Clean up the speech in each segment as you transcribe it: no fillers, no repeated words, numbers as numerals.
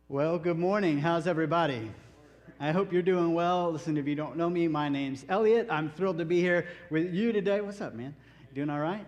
Well, good morning. How's everybody? I hope you're doing well. Listen, if you don't know me, my name's Elliot. I'm thrilled to be here with you today. What's up, man? Doing all right?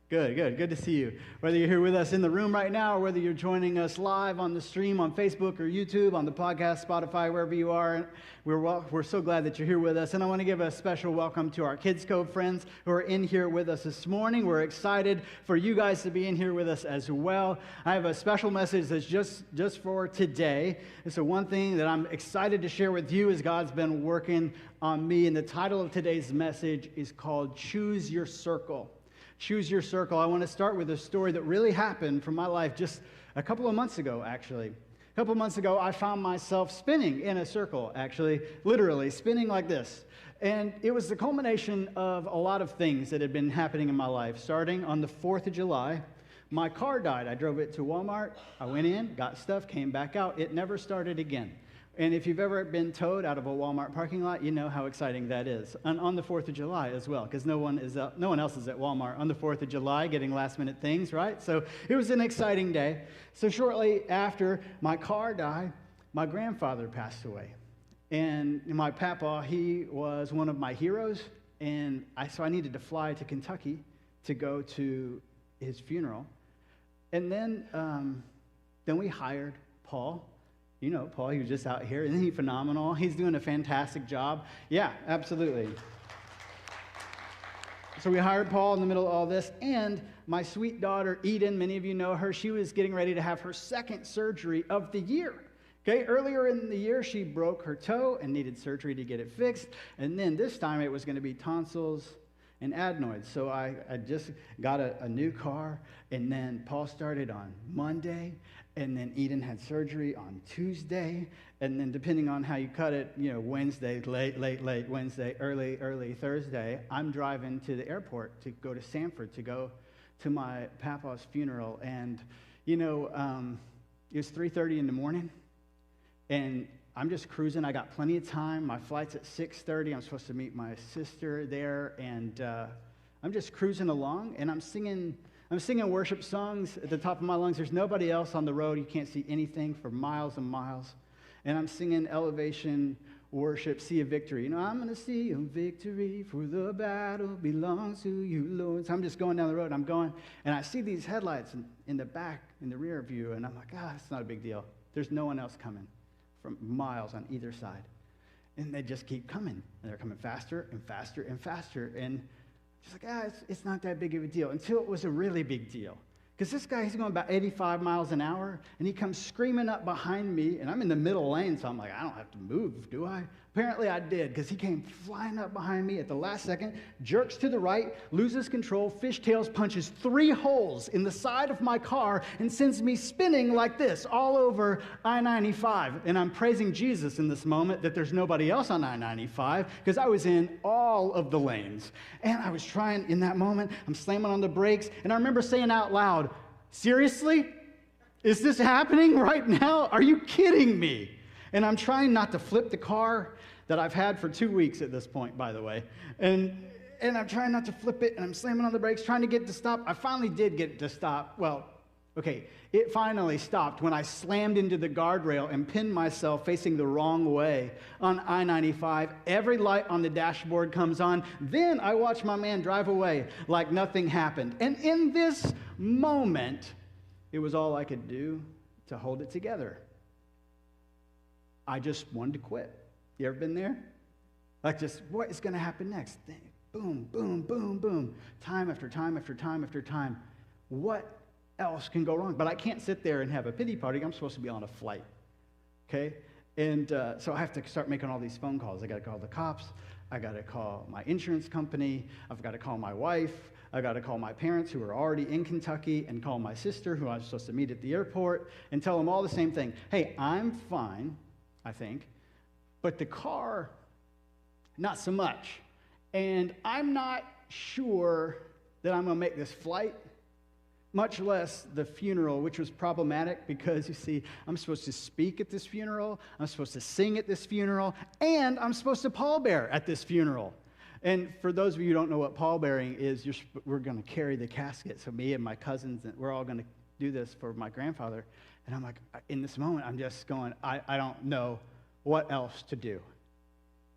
Good to see you. Whether you're here with us in the room right now or whether you're joining us live on the stream on Facebook or YouTube, on the podcast, Spotify, wherever you are, we're so glad that you're here with us. And I want to give a special welcome to our Kids Cove friends who are in here with us this morning. We're excited for you guys to be in here with us as well. I have a special message that's just for today. And so one thing that I'm excited to share with you is God's been working on me. And the title of today's message is called Choose Your Circle. Choose Your Circle. I want to start with a story that really happened from my life just a couple of months ago, actually. A couple of months ago, I found myself spinning in a circle, actually, literally spinning like this. And it was the culmination of a lot of things that had been happening in my life. Starting on the 4th of July, my car died. I drove it to Walmart. I went in, got stuff, came back out. It never started again. And if you've ever been towed out of a Walmart parking lot, you know how exciting that is. And on the 4th of July as well, because no one else is at Walmart on the 4th of July getting last-minute things, right? So it was an exciting day. So shortly after my car died, my grandfather passed away. And my papa, he was one of my heroes, and so I needed to fly to Kentucky to go to his funeral. And then we hired Paul. You know, Paul, he was just out here. Isn't he phenomenal? He's doing a fantastic job. Yeah, absolutely. So we hired Paul in the middle of all this. And my sweet daughter, Eden, many of you know her, she was getting ready to have her second surgery of the year. Okay, earlier in the year, she broke her toe and needed surgery to get it fixed. And then this time, it was going to be tonsils and adenoids. So I just got a new car. And then Paul started on Monday. And then Eden had surgery on Tuesday, and then depending on how you cut it, Wednesday, late Wednesday, early Thursday, I'm driving to the airport to go to Sanford to go to my papa's funeral. And, it was 3:30 in the morning, and I'm just cruising. I got plenty of time. My flight's at 6:30. I'm supposed to meet my sister there, and I'm just cruising along, and I'm singing worship songs at the top of my lungs. There's nobody else on the road. You can't see anything for miles and miles. And I'm singing elevation worship, Sea of Victory. I'm going to see a victory, for the battle belongs to you, Lord. So I'm just going down the road. I'm going, and I see these headlights in the back, in the rear view, and I'm like, it's not a big deal. There's no one else coming from miles on either side. And they just keep coming. And they're coming faster and faster and faster. And just like, it's not that big of a deal, until it was a really big deal. Because this guy, he's going about 85 miles an hour, and he comes screaming up behind me, and I'm in the middle lane, so I'm like, I don't have to move, do I? Apparently I did, because he came flying up behind me at the last second, jerks to the right, loses control, fishtails, punches 3 holes in the side of my car, and sends me spinning like this all over I-95. And I'm praising Jesus in this moment that there's nobody else on I-95, because I was in all of the lanes. And I was trying, in that moment, I'm slamming on the brakes, and I remember saying out loud, seriously? Is this happening right now? Are you kidding me? And I'm trying not to flip the car that I've had for 2 weeks at this point, by the way. And I'm trying not to flip it, and I'm slamming on the brakes, trying to get it to stop. I finally did get it to stop. Well, okay, it finally stopped when I slammed into the guardrail and pinned myself facing the wrong way on I-95. Every light on the dashboard comes on. Then I watch my man drive away like nothing happened. And in this moment, it was all I could do to hold it together. I just wanted to quit. You ever been there? Like, just, what is going to happen next? Boom, boom, boom, boom. Time after time after time after time. What else can go wrong? But I can't sit there and have a pity party. I'm supposed to be on a flight. Okay? And so I have to start making all these phone calls. I got to call the cops. I got to call my insurance company. I've got to call my wife. I got to call my parents who are already in Kentucky, and call my sister who I was supposed to meet at the airport, and tell them all the same thing. Hey, I'm fine, I think, but the car, not so much. And I'm not sure that I'm going to make this flight, much less the funeral, which was problematic because, you see, I'm supposed to speak at this funeral, I'm supposed to sing at this funeral, and I'm supposed to pallbear at this funeral. And for those of you who don't know what pallbearing is, we're going to carry the casket. So me and my cousins, we're all going to do this for my grandfather. And I'm like, in this moment, I'm just going, I don't know what else to do.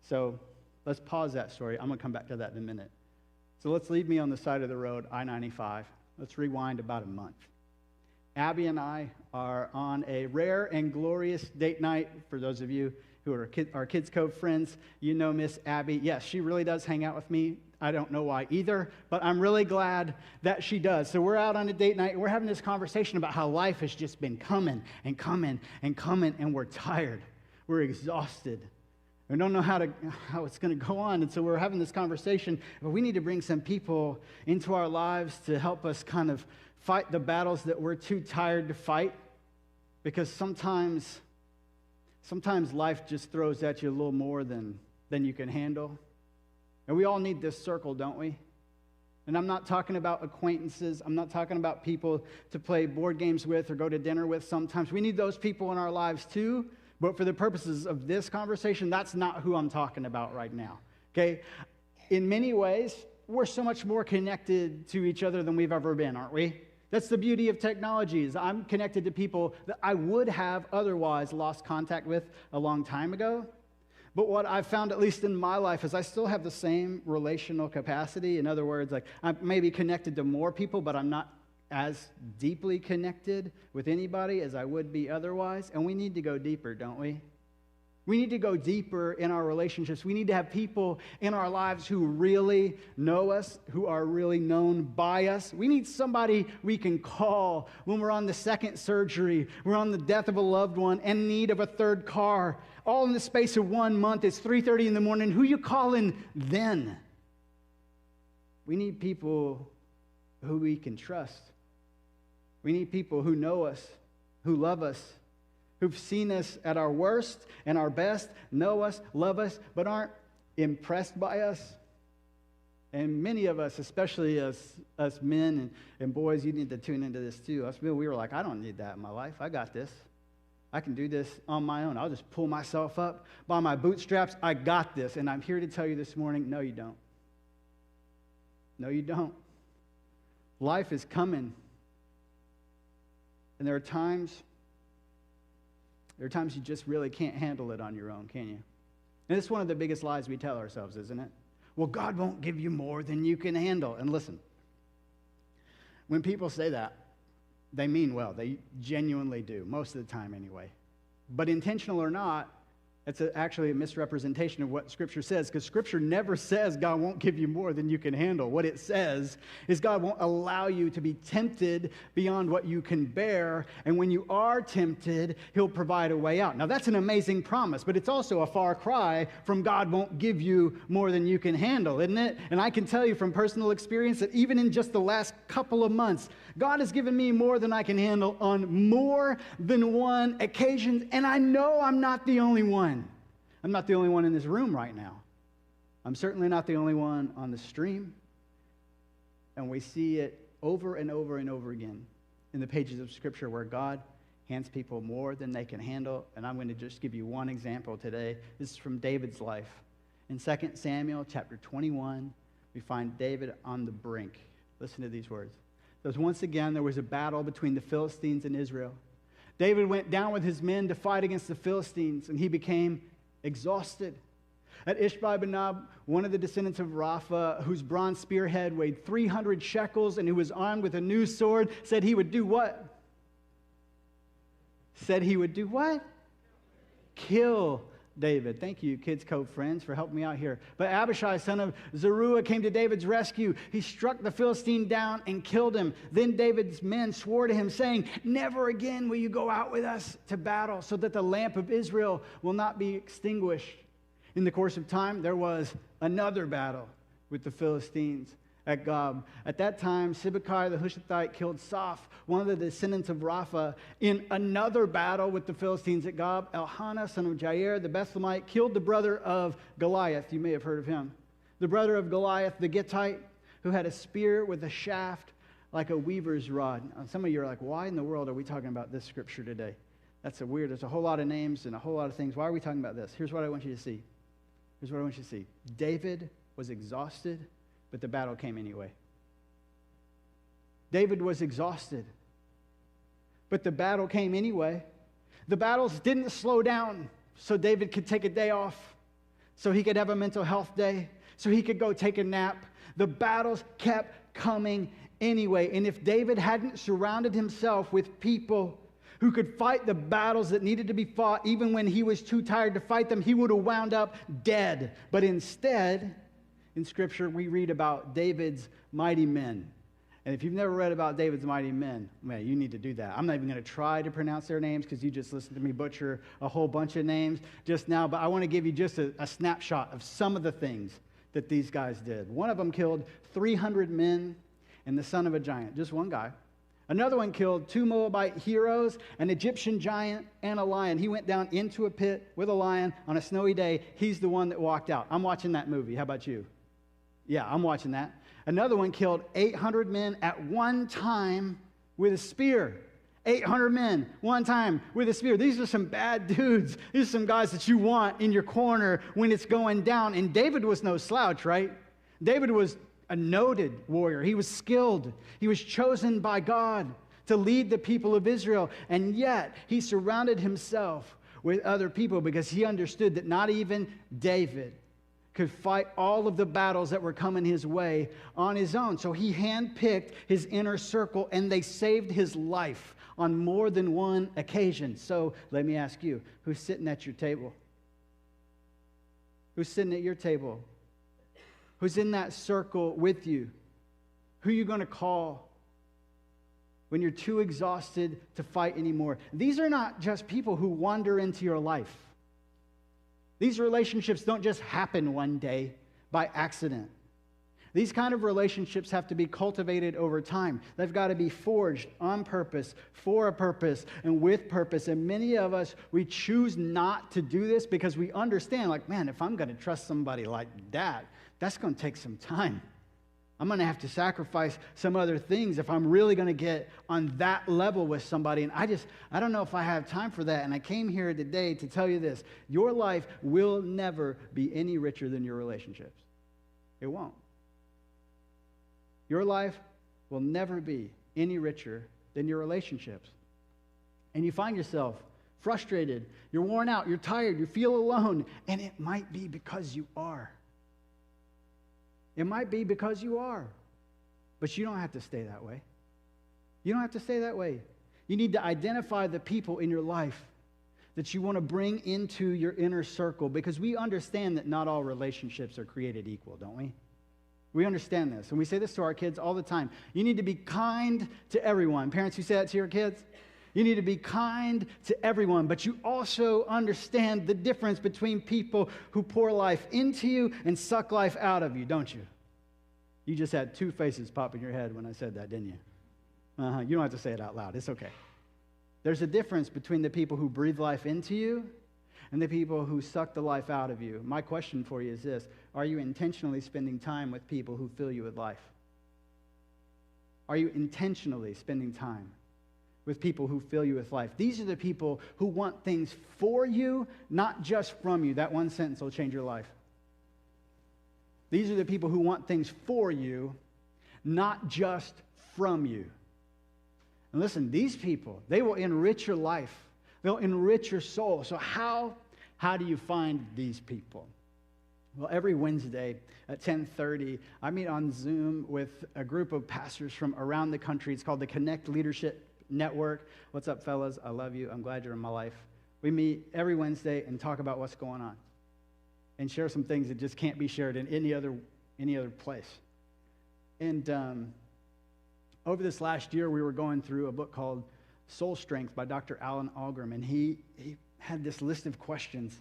So let's pause that story. I'm going to come back to that in a minute. So let's leave me on the side of the road, I-95. Let's rewind about a month. Abby and I are on a rare and glorious date night. For those of you who are our Kids Cove friends, you know Miss Abby. Yes, she really does hang out with me. I don't know why either, but I'm really glad that she does. So we're out on a date night, and we're having this conversation about how life has just been coming and coming and coming, and we're tired. We're exhausted. We don't know how it's going to go on, and so we're having this conversation, but we need to bring some people into our lives to help us kind of fight the battles that we're too tired to fight, because sometimes life just throws at you a little more than you can handle. And we all need this circle, don't we? And I'm not talking about acquaintances. I'm not talking about people to play board games with or go to dinner with sometimes. We need those people in our lives too, but for the purposes of this conversation, that's not who I'm talking about right now, okay? In many ways, we're so much more connected to each other than we've ever been, aren't we? That's the beauty of technology, is I'm connected to people that I would have otherwise lost contact with a long time ago. But what I've found, at least in my life, is I still have the same relational capacity. In other words, like I'm maybe connected to more people, but I'm not as deeply connected with anybody as I would be otherwise. And we need to go deeper, don't we? We need to go deeper in our relationships. We need to have people in our lives who really know us, who are really known by us. We need somebody we can call when we're on the second surgery, we're on the death of a loved one, in need of a third car. All in the space of 1 month. It's 3:30 in the morning. Who you calling then? We need people who we can trust. We need people who know us, who love us, who've seen us at our worst and our best, know us, love us, but aren't impressed by us. And many of us, especially us men and boys, you need to tune into this too. Us men, we were like, I don't need that in my life. I got this. I can do this on my own. I'll just pull myself up by my bootstraps. I got this. And I'm here to tell you this morning, no, you don't. No, you don't. Life is coming. And there are times you just really can't handle it on your own, can you? And it's one of the biggest lies we tell ourselves, isn't it? Well, God won't give you more than you can handle. And listen, when people say that, they mean well. They genuinely do, most of the time anyway. But intentional or not, it's actually a misrepresentation of what Scripture says, because Scripture never says God won't give you more than you can handle. What it says is God won't allow you to be tempted beyond what you can bear, and when you are tempted, He'll provide a way out. Now, that's an amazing promise, but it's also a far cry from God won't give you more than you can handle, isn't it? And I can tell you from personal experience that even in just the last couple of months, God has given me more than I can handle on more than one occasion, and I know I'm not the only one. I'm not the only one in this room right now. I'm certainly not the only one on the stream. And we see it over and over and over again in the pages of Scripture where God hands people more than they can handle. And I'm going to just give you one example today. This is from David's life. In 2 Samuel chapter 21, we find David on the brink. Listen to these words. Because once again, there was a battle between the Philistines and Israel. David went down with his men to fight against the Philistines, and he became exhausted. At Ishbi-benob, one of the descendants of Rapha, whose bronze spearhead weighed 300 shekels and who was armed with a new sword, said he would do what? Said he would do what? Kill David. Thank you, Kids Cove friends, for helping me out here. But Abishai, son of Zeruiah, came to David's rescue. He struck the Philistine down and killed him. Then David's men swore to him, saying, "Never again will you go out with us to battle, so that the lamp of Israel will not be extinguished." In the course of time, there was another battle with the Philistines at Gob. At that time, Sibbecai the Hushathite killed Soph, one of the descendants of Rapha. In another battle with the Philistines at Gob, Elkanah, son of Jair, the Bethlehemite, killed the brother of Goliath. You may have heard of him. The brother of Goliath, the Gittite, who had a spear with a shaft like a weaver's rod. Some of you are like, why in the world are we talking about this scripture today? That's a weird, there's a whole lot of names and a whole lot of things. Why are we talking about this? Here's what I want you to see. Here's what I want you to see. David was exhausted, but the battle came anyway. David was exhausted, but the battle came anyway. The battles didn't slow down so David could take a day off, so he could have a mental health day, so he could go take a nap. The battles kept coming anyway. And if David hadn't surrounded himself with people who could fight the battles that needed to be fought, even when he was too tired to fight them, he would have wound up dead. But instead, in Scripture, we read about David's mighty men. And if you've never read about David's mighty men, man, you need to do that. I'm not even going to try to pronounce their names because you just listened to me butcher a whole bunch of names just now. But I want to give you just a snapshot of some of the things that these guys did. One of them killed 300 men and the son of a giant, just one guy. Another one killed 2 Moabite heroes, an Egyptian giant, and a lion. He went down into a pit with a lion on a snowy day. He's the one that walked out. I'm watching that movie. How about you? Yeah, I'm watching that. Another one killed 800 men at one time with a spear. 800 men, one time with a spear. These are some bad dudes. These are some guys that you want in your corner when it's going down. And David was no slouch, right? David was a noted warrior. He was skilled. He was chosen by God to lead the people of Israel. And yet, he surrounded himself with other people because he understood that not even David could fight all of the battles that were coming his way on his own. So he handpicked his inner circle, and they saved his life on more than one occasion. So let me ask you, who's sitting at your table? Who's sitting at your table? Who's in that circle with you? Who are you going to call when you're too exhausted to fight anymore? These are not just people who wander into your life. These relationships don't just happen one day by accident. These kind of relationships have to be cultivated over time. They've got to be forged on purpose, for a purpose, and with purpose. And many of us, we choose not to do this because we understand, like, man, if I'm going to trust somebody like that, that's going to take some time. I'm going to have to sacrifice some other things if I'm really going to get on that level with somebody. And I don't know if I have time for that. And I came here today to tell you this. Your life will never be any richer than your relationships. It won't. Your life will never be any richer than your relationships. And you find yourself frustrated, you're worn out, you're tired, you feel alone, and it might be because you are. It might be because you are. But you don't have to stay that way. You don't have to stay that way. You need to identify the people in your life that you want to bring into your inner circle, because we understand that not all relationships are created equal, don't we? We understand this, and we say this to our kids all the time. You need to be kind to everyone. Parents, you say that to your kids? You need to be kind to everyone, but you also understand the difference between people who pour life into you and suck life out of you, don't you? You just had two faces pop in your head when I said that, didn't you? You don't have to say it out loud. It's okay. There's a difference between the people who breathe life into you and the people who suck the life out of you. My question for you is this: are you intentionally spending time with people who fill you with life? Are you intentionally spending time with people who fill you with life? These are the people who want things for you, not just from you. That one sentence will change your life. These are the people who want things for you, not just from you. And listen, these people, they will enrich your life. They'll enrich your soul. So how do you find these people? Well, every Wednesday at 10:30, I meet on Zoom with a group of pastors from around the country. It's called the Connect Leadership Network. What's up, fellas? I love you. I'm glad you're in my life. We meet every Wednesday and talk about what's going on and share some things that just can't be shared in any other place. And over this last year, we were going through a book called Soul Strength by Dr. Alan Algrim, and he had this list of questions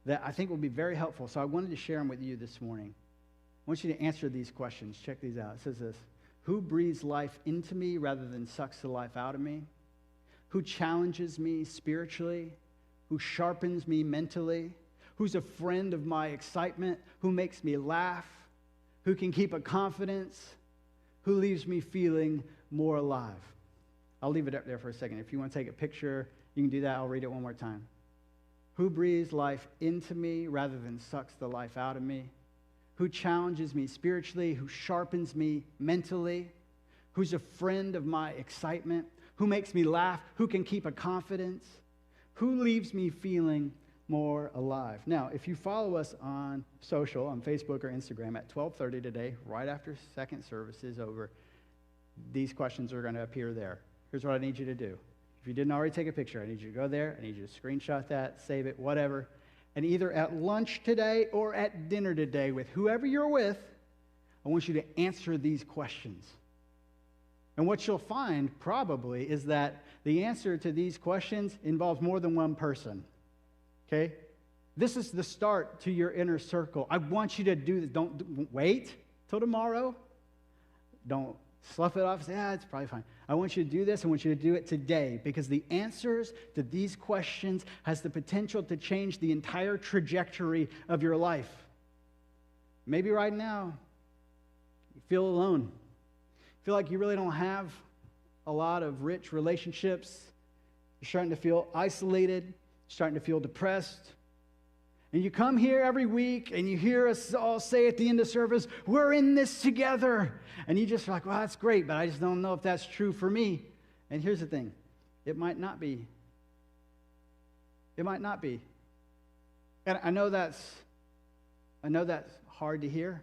that I think will be very helpful. So I wanted to share them with you this morning. I want you to answer these questions. Check these out. It says this: who breathes life into me rather than sucks the life out of me? Who challenges me spiritually? Who sharpens me mentally? Who's a friend of my excitement? Who makes me laugh? Who can keep a confidence? Who leaves me feeling more alive? I'll leave it up there for a second. If you want to take a picture, you can do that. I'll read it one more time. Who breathes life into me rather than sucks the life out of me? Who challenges me spiritually? Who sharpens me mentally? Who's a friend of my excitement? Who makes me laugh? Who can keep a confidence? Who leaves me feeling more alive? Now, if you follow us on social, on Facebook or Instagram at 12:30 today, right after second service is over, these questions are going to appear there. Here's what I need you to do. If you didn't already take a picture, I need you to go there. I need you to screenshot that, save it, whatever. And either at lunch today or at dinner today with whoever you're with, I want you to answer these questions. And what you'll find probably is that the answer to these questions involves more than one person. Okay? This is the start to your inner circle. I want you to do this. Don't wait till tomorrow. Don't slough it off and say, it's probably fine. I want you to do this. I want you to do it today because the answers to these questions has the potential to change the entire trajectory of your life. Maybe right now, you feel alone. Feel like you really don't have a lot of rich relationships. You're starting to feel isolated, starting to feel depressed. And you come here every week and you hear us all say at the end of service, we're in this together. And you just are like, well, that's great, but I just don't know if that's true for me. And here's the thing, it might not be. It might not be. And I know that's hard to hear.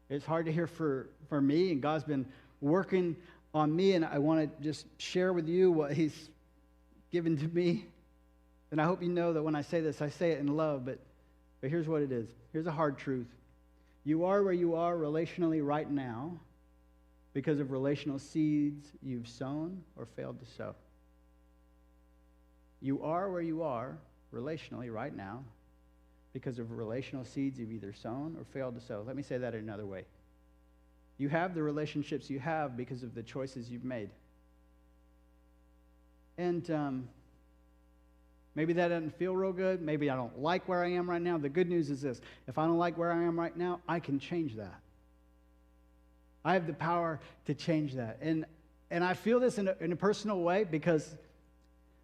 It's hard to hear for me, and God's been working on me, and I want to just share with you what he's given to me. And I hope you know that when I say this, I say it in love, but here's what it is. Here's a hard truth. You are where you are relationally right now because of relational seeds you've sown or failed to sow. You are where you are relationally right now because of relational seeds you've either sown or failed to sow. Let me say that another way. You have the relationships you have because of the choices you've made. And maybe that doesn't feel real good. Maybe I don't like where I am right now. The good news is this. If I don't like where I am right now, I can change that. I have the power to change that. And I feel this in a personal way because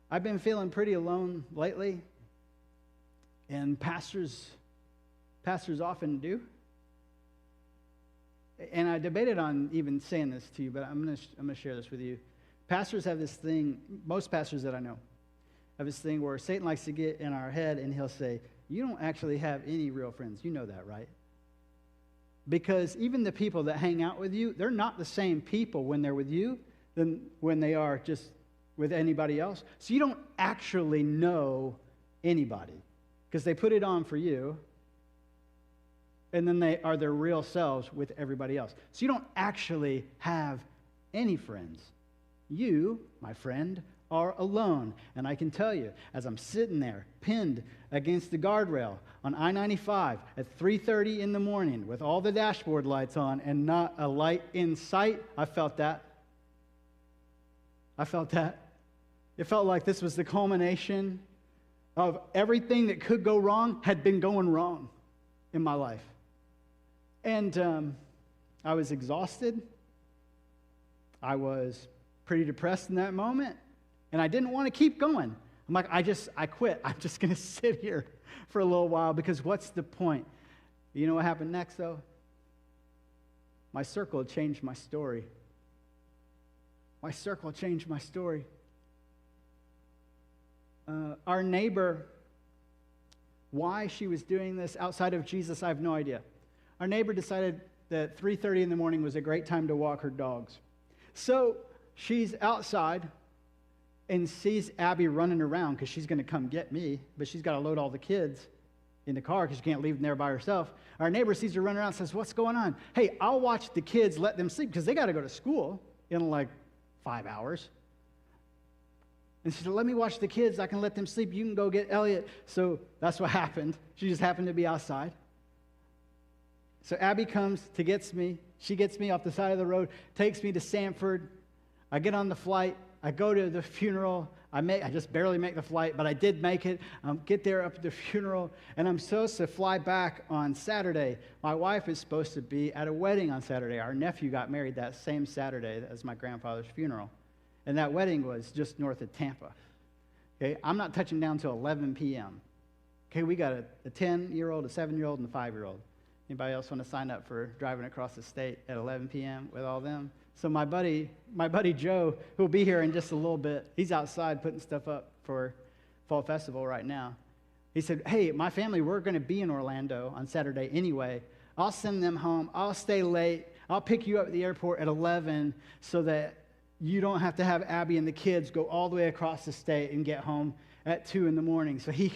I've been feeling pretty alone lately. And pastors often do. And I debated on even saying this to you, but I'm going to share this with you. Pastors have this thing, most pastors that I know, have this thing where Satan likes to get in our head and he'll say, you don't actually have any real friends. You know that, right? Because even the people that hang out with you, they're not the same people when they're with you than when they are just with anybody else. So you don't actually know anybody because they put it on for you. And then they are their real selves with everybody else. So you don't actually have any friends. You, my friend, are alone. And I can tell you, as I'm sitting there, pinned against the guardrail on I-95 at 3:30 in the morning with all the dashboard lights on and not a light in sight, I felt that. I felt that. It felt like this was the culmination of everything that could go wrong had been going wrong in my life. And I was exhausted. I was pretty depressed in that moment. And I didn't want to keep going. I'm like, I quit. I'm just going to sit here for a little while because what's the point? You know what happened next, though? My circle changed my story. My circle changed my story. Our neighbor, why she was doing this outside of Jesus, I have no idea. Our neighbor decided that 3:30 in the morning was a great time to walk her dogs. So she's outside and sees Abby running around because she's going to come get me, but she's got to load all the kids in the car because she can't leave them there by herself. Our neighbor sees her running around and says, what's going on? Hey, I'll watch the kids, let them sleep because they got to go to school in like 5 hours. And she said, let me watch the kids. I can let them sleep. You can go get Elliot. So that's what happened. She just happened to be outside. So Abby comes to get me. She gets me off the side of the road, takes me to Sanford. I get on the flight. I go to the funeral. I just barely make the flight, but I did make it. Get there up at the funeral, and I'm supposed to fly back on Saturday. My wife is supposed to be at a wedding on Saturday. Our nephew got married that same Saturday as my grandfather's funeral, and that wedding was just north of Tampa. Okay, I'm not touching down until 11 p.m. Okay, we got a 10-year-old, a 7-year-old, and a 5-year-old. Anybody else want to sign up for driving across the state at 11 p.m. with all them? So my buddy Joe, who will be here in just a little bit, he's outside putting stuff up for Fall Festival right now. He said, hey, my family, we're going to be in Orlando on Saturday anyway. I'll send them home. I'll stay late. I'll pick you up at the airport at 11 so that you don't have to have Abby and the kids go all the way across the state and get home at 2 in the morning. So he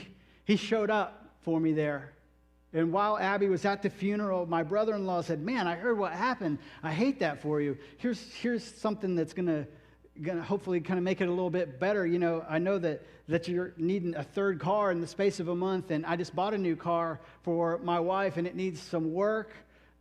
showed up for me there. And while Abby was at the funeral, my brother-in-law said, man, I heard what happened. I hate that for you. Here's something that's going to hopefully kind of make it a little bit better. You know, I know that you're needing a third car in the space of a month, and I just bought a new car for my wife, and it needs some work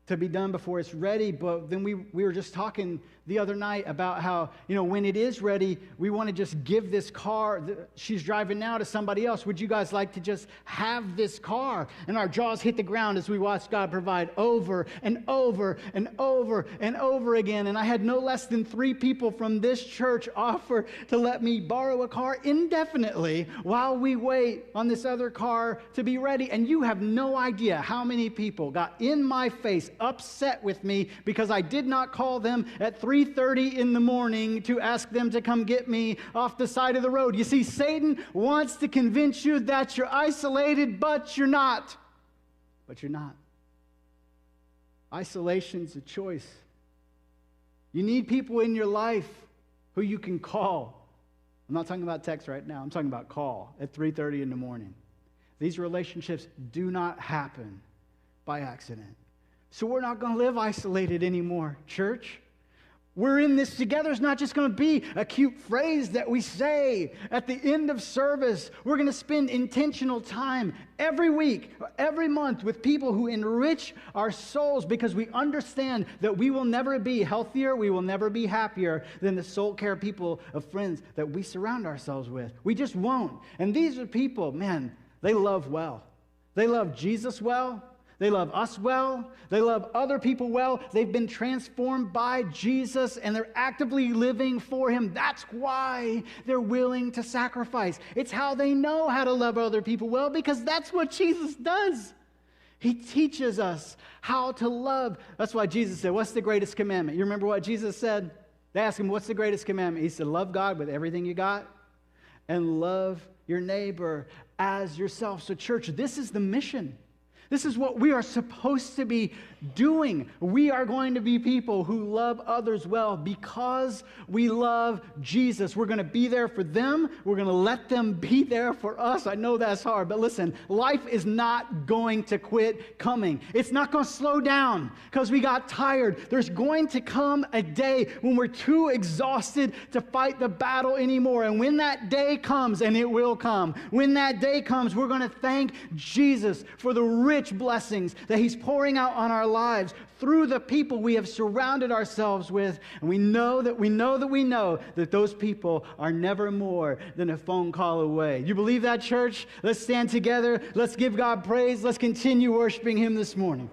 to be done before it's ready. But then we were just talking the other night about how, you know, when it is ready, we want to just give this car she's driving now to somebody else. Would you guys like to just have this car? And our jaws hit the ground as we watched God provide over and over and over and over again. And I had no less than 3 people from this church offer to let me borrow a car indefinitely while we wait on this other car to be ready. And you have no idea how many people got in my face, upset with me because I did not call them at 3:30 in the morning to ask them to come get me off the side of the road. You see, Satan wants to convince you that you're isolated, but you're not. But you're not. Isolation's a choice. You need people in your life who you can call. I'm not talking about text right now. I'm talking about call at 3:30 in the morning. These relationships do not happen by accident. So we're not going to live isolated anymore, church. We're in this together. It's not just going to be a cute phrase that we say at the end of service. We're going to spend intentional time every week, every month with people who enrich our souls because we understand that we will never be healthier, we will never be happier than the soul care people of friends that we surround ourselves with. We just won't. And these are people, man, they love well. They love Jesus well. They love us well. They love other people well. They've been transformed by Jesus, and they're actively living for Him. That's why they're willing to sacrifice. It's how they know how to love other people well, because that's what Jesus does. He teaches us how to love. That's why Jesus said, what's the greatest commandment? You remember what Jesus said? They asked Him, what's the greatest commandment? He said, love God with everything you got and love your neighbor as yourself. So church, this is the mission. This is what we are supposed to be doing. We are going to be people who love others well because we love Jesus. We're going to be there for them. We're going to let them be there for us. I know that's hard, but listen, life is not going to quit coming. It's not going to slow down because we got tired. There's going to come a day when we're too exhausted to fight the battle anymore. And when that day comes, and it will come, when that day comes, we're going to thank Jesus for the rich blessings that He's pouring out on our lives through the people we have surrounded ourselves with. And we know that those people are never more than a phone call away. You believe that, church? Let's stand together. Let's give God praise. Let's continue worshiping Him this morning.